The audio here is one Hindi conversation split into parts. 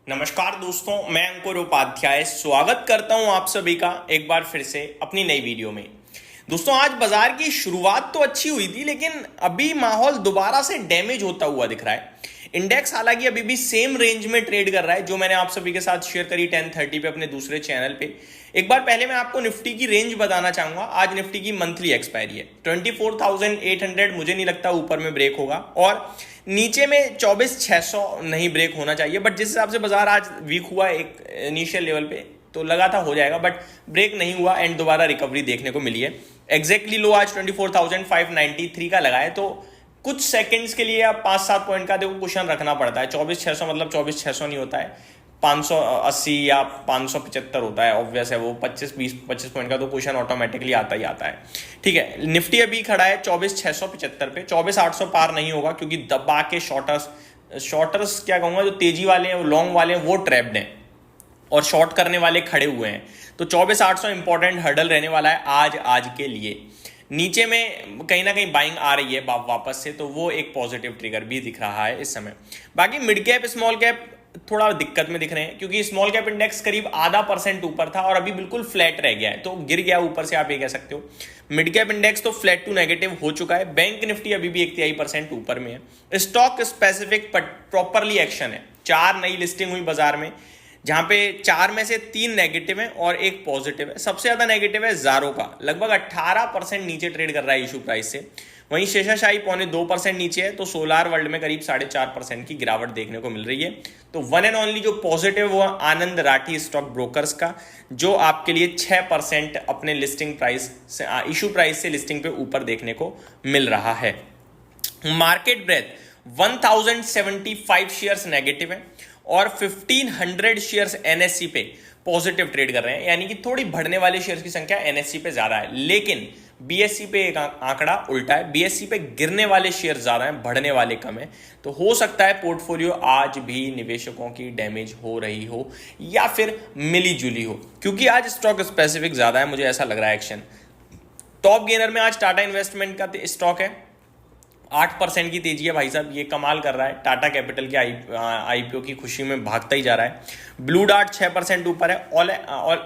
नमस्कार दोस्तों, मैं अंकुर उपाध्याय स्वागत करता हूं आप सभी का एक बार फिर से अपनी नई वीडियो में। दोस्तों, आज बाजार की शुरुआत तो अच्छी हुई थी, लेकिन अभी माहौल दोबारा से डैमेज होता हुआ दिख रहा है। इंडेक्स हालांकि अभी भी सेम रेंज में ट्रेड कर रहा है जो मैंने आप सभी के साथ शेयर करी 10:30 पे अपने दूसरे चैनल पे। एक बार पहले मैं आपको निफ्टी की रेंज बताना चाहूंगा। आज निफ्टी की मंथली एक्सपायरी है 24,800, मुझे नहीं लगता ऊपर में ब्रेक होगा, और नीचे में 24,600 नहीं ब्रेक होना चाहिए। बट जिस हिसाब से बाजार आज वीक हुआ एक इनिशियल लेवल पे, तो लगा था हो जाएगा, बट ब्रेक नहीं हुआ एंड दोबारा रिकवरी देखने को मिली है। एग्जैक्टली लो आज 24,593 का लगा है, तो कुछ सेकंड्स के लिए आप 5-7 पॉइंट का देखो कुशन रखना पड़ता है। 24,600 मतलब 24,600 नहीं होता है, 580 या 575 होता है। ऑब्वियस है वो 25 पॉइंट का तो क्वेश्चन ऑटोमेटिकली आता ही आता है। ठीक है, निफ्टी अभी खड़ा है 24,675 पे। 24,800 पार नहीं होगा क्योंकि दबा के शॉर्टर्स क्या कहूंगा, जो तेजी वाले हैं, लॉन्ग वाले हैं, वो ट्रैप्ड हैं और शॉर्ट करने वाले खड़े हुए हैं। तो 24,800 इंपॉर्टेंट हर्डल रहने वाला है आज के लिए। नीचे में कहीं ना कहीं बाइंग आ रही है वापस से, तो वो एक पॉजिटिव ट्रिगर भी दिख रहा है इस समय। बाकी मिड कैप स्मॉल कैप थोड़ा दिक्कत में दिख रहे हैं, क्योंकि स्मॉल कैप इंडेक्स करीब 0.5% ऊपर था और अभी बिल्कुल फ्लैट रह गया है, तो गिर गया ऊपर से, आप ये कह सकते हो। मिड कैप इंडेक्स तो फ्लैट टू नेगेटिव हो चुका है। बैंक निफ्टी अभी भी 1.5% ऊपर में है। स्टॉक स्पेसिफिक प्रॉपरली एक्शन है। 4 नई लिस्टिंग हुई बाजार में, जहां पे 4 में से 3 नेगेटिव है और 1 पॉजिटिव है। सबसे ज्यादा नेगेटिव है ज़ारो का, लगभग 18% नीचे ट्रेड कर रहा है इशू प्राइस से। वहीं शेषाशाही 0.2% नीचे है, तो सोलार वर्ल्ड में करीब 4.5% की गिरावट देखने को मिल रही है। तो वन एंड ओनली जो पॉजिटिव हुआ आनंद राठी स्टॉक ब्रोकर्स का, जो आपके लिए 6% अपने लिस्टिंग प्राइस से, इशू प्राइस से लिस्टिंग पे ऊपर देखने को मिल रहा है। मार्केट ब्रेथ 1075 शेयर्स नेगेटिव है और 1500 शेयर्स एनएससी पे पॉजिटिव ट्रेड कर रहे हैं, यानी कि थोड़ी बढ़ने वाले शेयर्स की संख्या एनएससी पे ज्यादा है। लेकिन बीएससी पे एक आंकड़ा उल्टा है, बीएससी पे गिरने वाले शेयर ज्यादा हैं, बढ़ने वाले कम है। तो हो सकता है पोर्टफोलियो आज भी निवेशकों की डैमेज हो रही हो या फिर मिली जुली हो, क्योंकि आज स्टॉक स्पेसिफिक ज्यादा है, मुझे ऐसा लग रहा है एक्शन। टॉप गेनर में आज टाटा इन्वेस्टमेंट का स्टॉक है, 8% की तेजी है भाई साहब, ये कमाल कर रहा है। टाटा कैपिटल के आईपीओ की खुशी में भागता ही जा रहा है। ब्लू डार्ट 6% ऊपर है।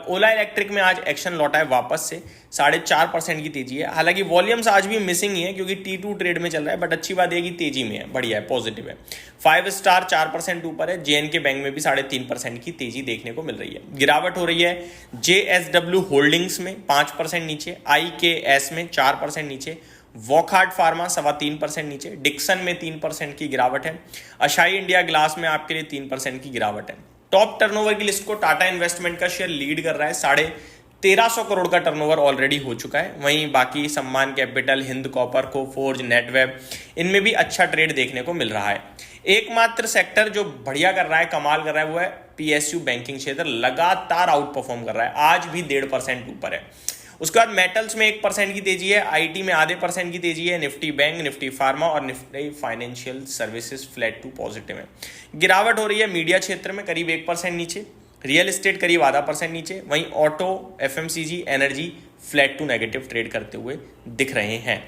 ओला इलेक्ट्रिक में आज एक्शन लौटा है वापस से, 4.5% की तेजी है। हालांकि वॉल्यूम्स आज भी मिसिंग ही है क्योंकि T2 ट्रेड में चल रहा है, बट अच्छी बात है कि तेजी में है, बढ़िया है, पॉजिटिव है। 5 स्टार 4% ऊपर है। JNK बैंक में भी 3.5% की तेजी देखने को मिल रही है। गिरावट हो रही है JSW होल्डिंग्स में 5% नीचे, IKS में 4% नीचे, वॉकहार्ट फार्मा 3.25% नीचे, डिक्सन में 3% की गिरावट है। अशाई इंडिया ग्लास में आपके लिए 3% की गिरावट है। टॉप टर्नओवर की लिस्ट को टाटा इन्वेस्टमेंट का शेयर लीड कर रहा है, 1350 करोड़ का टर्नओवर ऑलरेडी हो चुका है। वहीं बाकी सम्मान capital, Hind copper, Coforge, Netweb, इनमें भी अच्छा ट्रेड देखने को मिल रहा है। एकमात्र सेक्टर जो बढ़िया कर रहा है, कमाल कर रहा है, वो है PSU बैंकिंग क्षेत्र, लगातार आउट परफॉर्म कर रहा है, आज भी 1.5% ऊपर है। उसके बाद मेटल्स में 1% की तेजी है, IT में 0.5% की तेजी है, निफ्टी बैंक, निफ्टी फार्मा और Nifty financial services flat to positive है। गिरावट हो रही है मीडिया क्षेत्र में करीब 1% नीचे, रियल एस्टेट करीब 0.5% नीचे, वहीं auto, FMCG, energy flat to negative trade करते हुए दिख रहे हैं।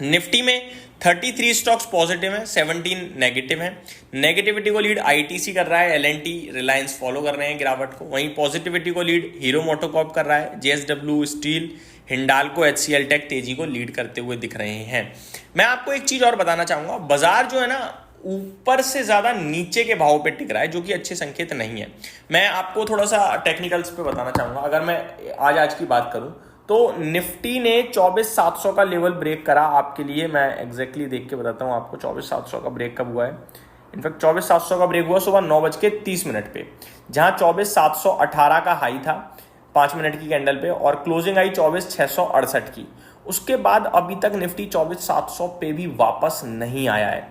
निफ्टी में 33 स्टॉक्स पॉजिटिव हैं, 17 नेगेटिव हैं। नेगेटिविटी को लीड ITC कर रहा है, L&T, रिलायंस फॉलो कर रहे हैं गिरावट को। वहीं पॉजिटिविटी को लीड हीरो मोटोकॉर्प कर रहा है, JSW steel, Hindalco, HCL take तेजी को लीड करते हुए दिख रहे हैं। मैं आपको एक चीज और बताना चाहूंगा, बाजार जो है ना ऊपर से ज्यादा नीचे के भाव पे टिक रहा है, जो कि अच्छे संकेत नहीं है। मैं आपको थोड़ा सा टेक्निकल्स पे बताना चाहूंगा। अगर मैं आज की बात करूं तो निफ्टी ने 24,700 का लेवल ब्रेक करा आपके लिए। मैं एग्जैक्टली देख के बताता हूं आपको 24,700 का ब्रेक कब हुआ है। इनफैक्ट 24,700 का ब्रेक हुआ सुबह 9:30 पे, जहां 24,718 का हाई था 5 मिनट की कैंडल पे, और क्लोजिंग आई 24,668 की। उसके बाद अभी तक निफ्टी 24,700 पे भी वापस नहीं आया है।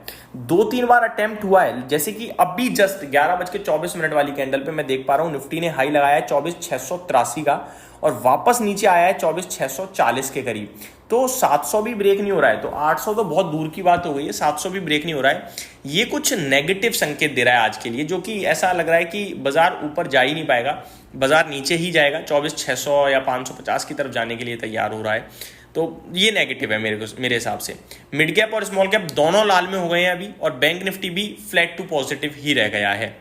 2-3 बार अटेम्प्ट हुआ है, जैसे कि अभी जस्ट 11:24 वाली कैंडल पे मैं देख पा रहा हूं निफ्टी ने हाई लगाया है 24,683 का और वापस नीचे आया है 24,640 के करीब। तो 700 भी ब्रेक नहीं हो रहा है, तो 800 तो बहुत दूर की बात हो गई है, 700 भी ब्रेक नहीं हो रहा है। ये कुछ नेगेटिव संकेत दे रहा है आज के लिए, जो कि ऐसा लग रहा है कि बाजार ऊपर जा ही नहीं पाएगा, बाजार नीचे ही जाएगा, 24,600 या 550 की तरफ जाने के लिए तैयार हो रहा है। तो ये नेगेटिव है मेरे हिसाब से। मिड कैप और स्मॉल कैप दोनों लाल में हो गए हैं अभी, और बैंक निफ्टी भी फ्लैट टू पॉजिटिव ही रह गया है।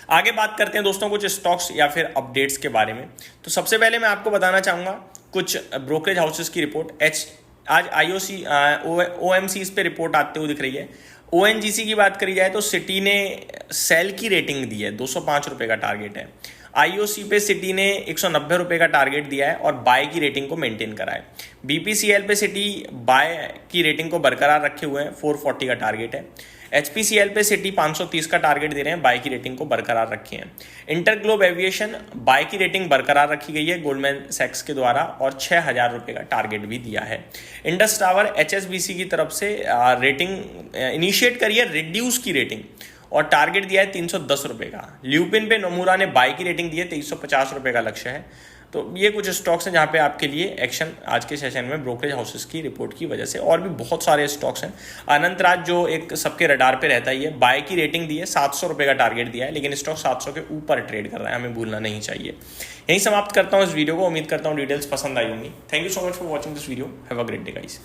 आगे बात करते हैं दोस्तों कुछ स्टॉक्स या फिर अपडेट्स के बारे में। तो सबसे पहले मैं आपको बताना चाहूँगा कुछ ब्रोकरेज हाउसेस की रिपोर्ट। आज आईओसी ओएमसी इस पे रिपोर्ट आते हुए दिख रही है। ओएनजीसी की बात करी जाए तो सिटी ने सेल की रेटिंग दी है, 205 रुपये का टारगेट है। आईओसी पे सिटी ने 190 रुपये का टारगेट दिया है और बाय की रेटिंग को मेंटेन करा है। बीपीसीएल पे सिटी बाय की रेटिंग को बरकरार रखे हुए हैं, 440 का टारगेट है। एचपीसीएल पे सिटी 530 का टारगेट दे रहे हैं, बाय की रेटिंग को बरकरार रखे हैं। इंटरग्लोब एविएशन बाय की रेटिंग बरकरार रखी गई है गोल्डमैन सैक्स के द्वारा और 6000 रुपये का टारगेट भी दिया है। इंडस टावर एचएसबीसी की तरफ से रेटिंग इनिशिएट करी है, रिड्यूस की रेटिंग, और टारगेट दिया है 310 रुपये का। ल्यूपिन पे नोमुरा ने बाय की रेटिंग दी है, 350 रुपये का लक्ष्य है। तो ये कुछ स्टॉक्स हैं जहाँ पे आपके लिए एक्शन आज के सेशन में ब्रोकरेज हाउसेस की रिपोर्ट की वजह से, और भी बहुत सारे स्टॉक्स हैं। अनंतराज जो एक सबके रडार पे रहता ही है, बाय की रेटिंग दी है, 700 रुपये का टारगेट दिया है, लेकिन स्टॉक 700 के ऊपर ट्रेड कर रहा है, हमें भूलना नहीं चाहिए। यहीं समाप्त करता हूँ इस वीडियो को। उम्मीद करता हूँ डिटेल्स पसंद आई होंगी। Thank you so much for watching this video. Have a great day guys.